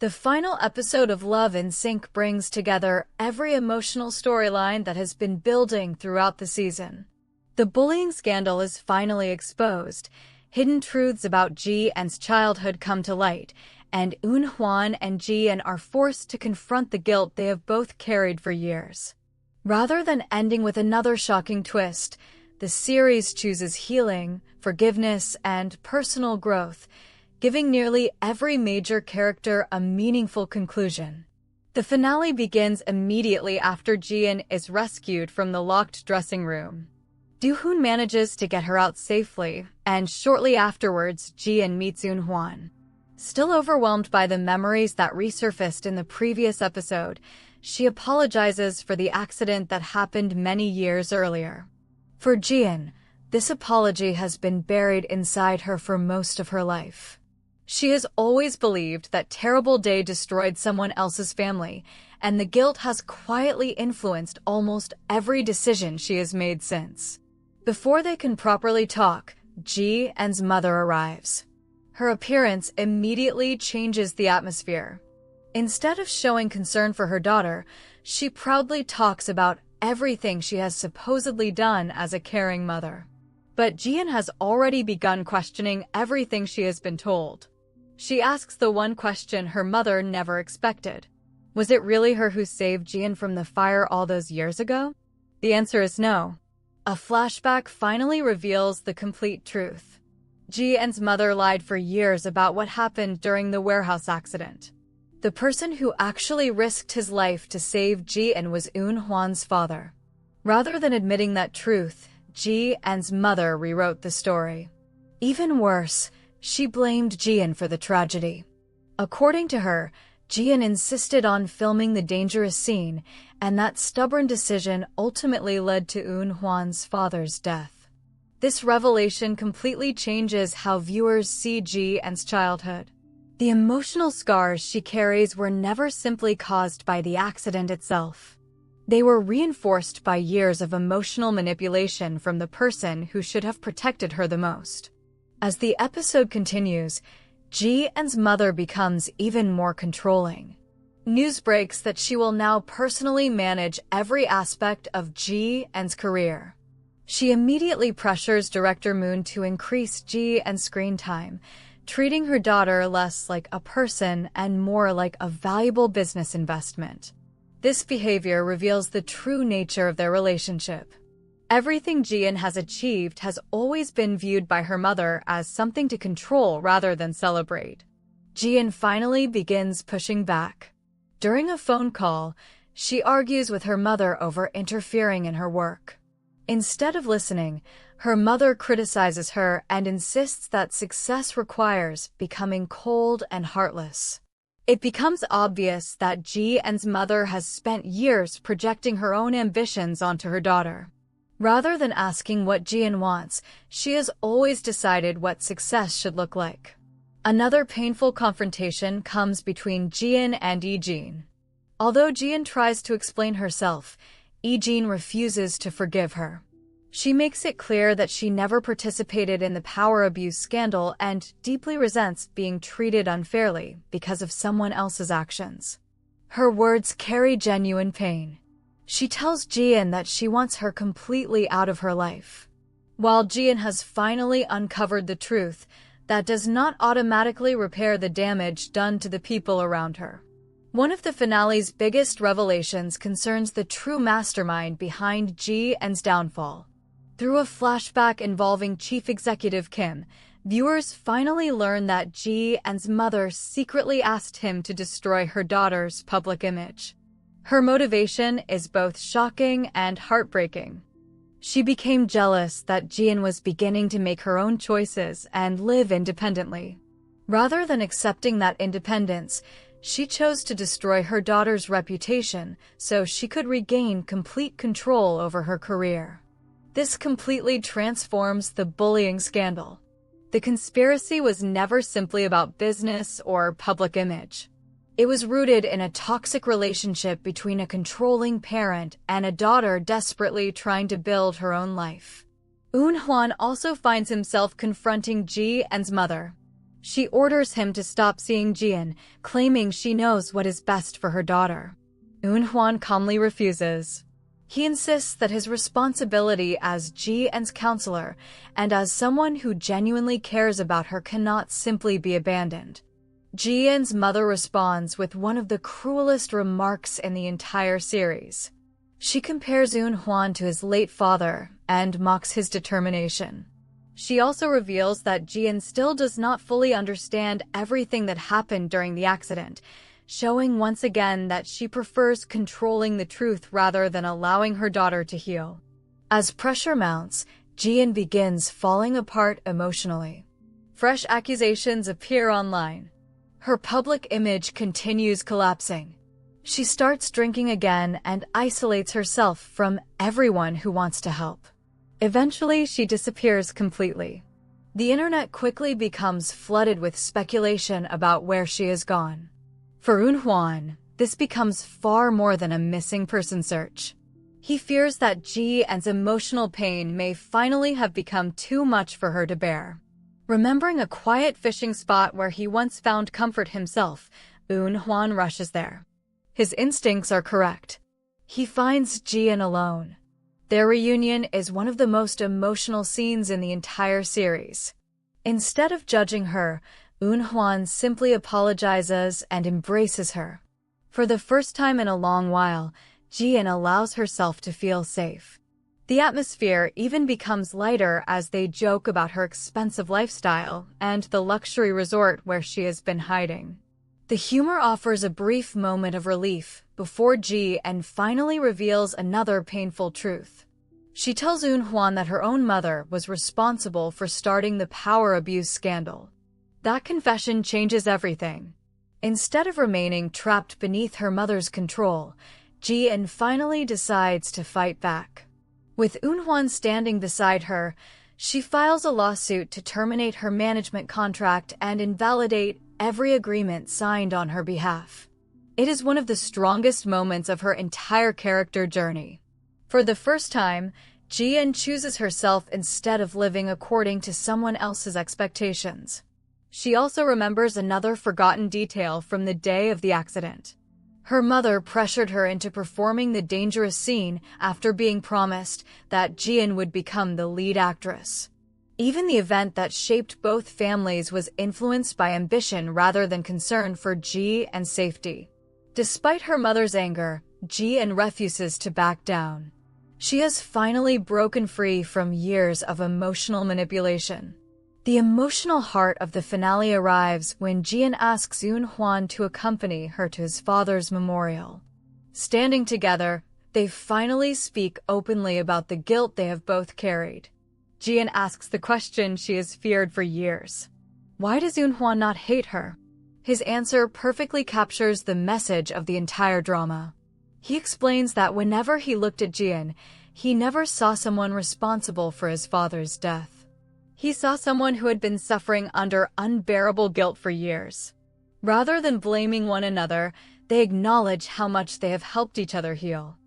The final episode of Love in Sync brings together every emotional storyline that has been building throughout the season. The bullying scandal is finally exposed, hidden truths about Ji-Eun's childhood come to light, and Eun Hwan and Ji-Eun are forced to confront the guilt they have both carried for years. Rather than ending with another shocking twist, the series chooses healing, forgiveness, and personal growth, giving nearly every major character a meaningful conclusion. The finale begins immediately after Ji-Eun is rescued from the locked dressing room. Do-hoon manages to get her out safely, and shortly afterwards, Ji-Eun meets Eun Hwan. Still overwhelmed by the memories that resurfaced in the previous episode, she apologizes for the accident that happened many years earlier. For Ji-Eun, this apology has been buried inside her for most of her life. She has always believed that Terrible Day destroyed someone else's family, and the guilt has quietly influenced almost every decision she has made since. Before they can properly talk, Ji-Eun's mother arrives. Her appearance immediately changes the atmosphere. Instead of showing concern for her daughter, she proudly talks about everything she has supposedly done as a caring mother. But Ji-Eun has already begun questioning everything she has been told. She asks the one question her mother never expected. Was it really her who saved Ji-Eun from the fire all those years ago? The answer is no. A flashback finally reveals the complete truth. Ji-Eun's mother lied for years about what happened during the warehouse accident. The person who actually risked his life to save Ji-Eun was Eun Hwan's father. Rather than admitting that truth, Ji-Eun's mother rewrote the story. Even worse, she blamed Ji-Eun for the tragedy. According to her, Ji-Eun insisted on filming the dangerous scene, and that stubborn decision ultimately led to Eun Hwan's father's death. This revelation completely changes how viewers see Ji-Eun's childhood. The emotional scars she carries were never simply caused by the accident itself. They were reinforced by years of emotional manipulation from the person who should have protected her the most. As the episode continues, Ji-Eun's mother becomes even more controlling. News breaks that she will now personally manage every aspect of Ji-Eun's career. She immediately pressures director Moon to increase Ji-Eun's screen time, treating her daughter less like a person and more like a valuable business investment. This behavior reveals the true nature of their relationship. Everything Ji-Eun has achieved has always been viewed by her mother as something to control rather than celebrate. Ji-Eun finally begins pushing back. During a phone call, she argues with her mother over interfering in her work. Instead of listening, her mother criticizes her and insists that success requires becoming cold and heartless. It becomes obvious that Ji-Eun's mother has spent years projecting her own ambitions onto her daughter. Rather than asking what Ji-Eun wants, she has always decided what success should look like. Another painful confrontation comes between Ji-Eun and Lee-Jin. Although Ji-Eun tries to explain herself, Lee-Jin refuses to forgive her. She makes it clear that she never participated in the power abuse scandal and deeply resents being treated unfairly because of someone else's actions. Her words carry genuine pain. She tells Ji-Eun that she wants her completely out of her life. While Ji-Eun has finally uncovered the truth, that does not automatically repair the damage done to the people around her. One of the finale's biggest revelations concerns the true mastermind behind Ji-Eun's downfall. Through a flashback involving Chief Executive Kim, viewers finally learn that Ji-Eun's mother secretly asked him to destroy her daughter's public image. Her motivation is both shocking and heartbreaking. She became jealous that Ji-Eun was beginning to make her own choices and live independently. Rather than accepting that independence, she chose to destroy her daughter's reputation so she could regain complete control over her career. This completely transforms the bullying scandal. The conspiracy was never simply about business or public image. It was rooted in a toxic relationship between a controlling parent and a daughter desperately trying to build her own life. Eun Hwan also finds himself confronting Ji-Eun's mother. She orders him to stop seeing Jian, claiming she knows what is best for her daughter. Eun Hwan calmly refuses. He insists that his responsibility as Ji-en's counselor and as someone who genuinely cares about her cannot simply be abandoned. Ji-en's mother responds with one of the cruelest remarks in the entire series. She compares Eun Hwan to his late father and mocks his determination. She also reveals that Ji-en still does not fully understand everything that happened during the accident, showing once again that she prefers controlling the truth rather than allowing her daughter to heal. As pressure mounts, Ji-en begins falling apart emotionally. Fresh accusations appear online. Her public image continues collapsing. She starts drinking again and isolates herself from everyone who wants to help. Eventually, she disappears completely. The internet quickly becomes flooded with speculation about where she has gone. For Eun Hwan, this becomes far more than a missing person search. He fears that Ji-en's emotional pain may finally have become too much for her to bear. Remembering a quiet fishing spot where he once found comfort himself, Eun Hwan rushes there. His instincts are correct. He finds Ji-en alone. Their reunion is one of the most emotional scenes in the entire series. Instead of judging her, Eun Hwan simply apologizes and embraces her. For the first time in a long while, Ji-en allows herself to feel safe. The atmosphere even becomes lighter as they joke about her expensive lifestyle and the luxury resort where she has been hiding. The humor offers a brief moment of relief before Ji-en finally reveals another painful truth. She tells Eun Hwan that her own mother was responsible for starting the power abuse scandal. That confession changes everything. Instead of remaining trapped beneath her mother's control, Ji-en finally decides to fight back. With Eun Hwan standing beside her, she files a lawsuit to terminate her management contract and invalidate every agreement signed on her behalf. It is one of the strongest moments of her entire character journey. For the first time, Ji-en chooses herself instead of living according to someone else's expectations. She also remembers another forgotten detail from the day of the accident. Her mother pressured her into performing the dangerous scene after being promised that Ji-en would become the lead actress. Even the event that shaped both families was influenced by ambition rather than concern for Ji-en's safety. Despite her mother's anger, Ji-en refuses to back down. She has finally broken free from years of emotional manipulation. The emotional heart of the finale arrives when Ji-en asks Eun Hwan to accompany her to his father's memorial. Standing together, they finally speak openly about the guilt they have both carried. Ji-en asks the question she has feared for years. Why does Eun Hwan not hate her? His answer perfectly captures the message of the entire drama. He explains that whenever he looked at Ji-en, he never saw someone responsible for his father's death. He saw someone who had been suffering under unbearable guilt for years. Rather than blaming one another, they acknowledge how much they have helped each other heal.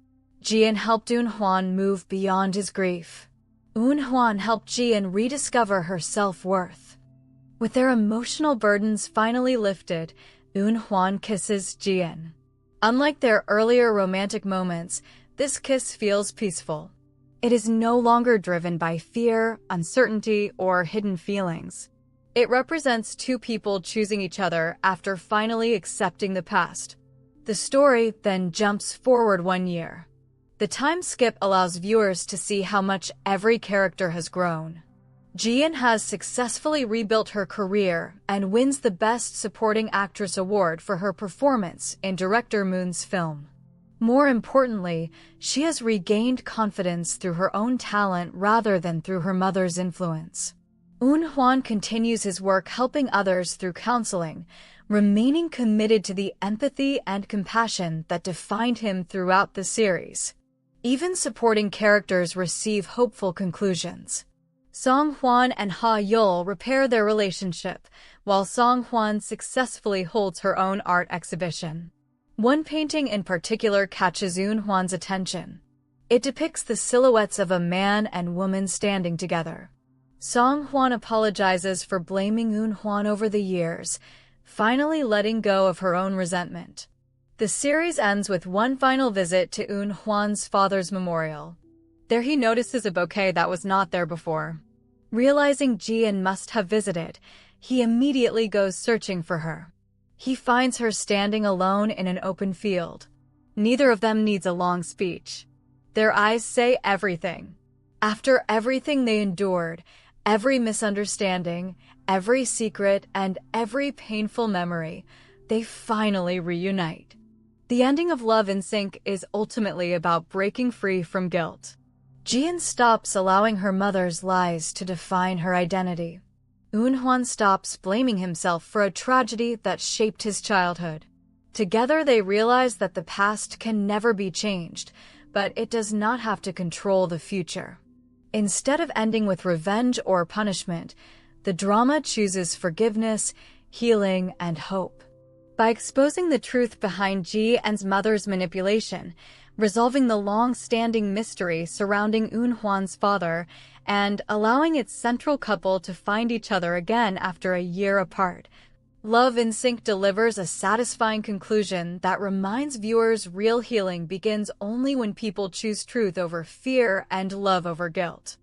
Ji-en helped Eun Hwan move beyond his grief. Eun Hwan helped Ji-en rediscover her self-worth. With their emotional burdens finally lifted, Eun Hwan kisses Ji-en. Unlike their earlier romantic moments, this kiss feels peaceful. It is no longer driven by fear, uncertainty, or hidden feelings. It represents two people choosing each other after finally accepting the past. The story then jumps forward 1 year. The time skip allows viewers to see how much every character has grown. Ji-en has successfully rebuilt her career and wins the Best Supporting Actress award for her performance in director Moon's film. More importantly, she has regained confidence through her own talent rather than through her mother's influence. Eun Hwan continues his work helping others through counseling, remaining committed to the empathy and compassion that defined him throughout the series. Even supporting characters receive hopeful conclusions. Song Hwan and Ha Yul repair their relationship, while Song Hwan successfully holds her own art exhibition. One painting in particular catches Eun Hwan's attention. It depicts the silhouettes of a man and woman standing together. Song Hwan apologizes for blaming Eun Hwan over the years, finally letting go of her own resentment. The series ends with one final visit to Eun Hwan's father's memorial. There he notices a bouquet that was not there before. Realizing Jian must have visited, he immediately goes searching for her. He finds her standing alone in an open field. Neither of them needs a long speech. Their eyes say everything. After everything they endured, every misunderstanding, every secret, and every painful memory, they finally reunite. The ending of Love in Sync is ultimately about breaking free from guilt. Jian stops allowing her mother's lies to define her identity. Eun Hwan stops blaming himself for a tragedy that shaped his childhood. Together they realize that the past can never be changed, but it does not have to control the future. Instead of ending with revenge or punishment, the drama chooses forgiveness, healing, and hope. By exposing the truth behind Ji-en's mother's manipulation, resolving the long-standing mystery surrounding Eun Hwan's father, and allowing its central couple to find each other again after a year apart, Love in Sync delivers a satisfying conclusion that reminds viewers real healing begins only when people choose truth over fear and love over guilt.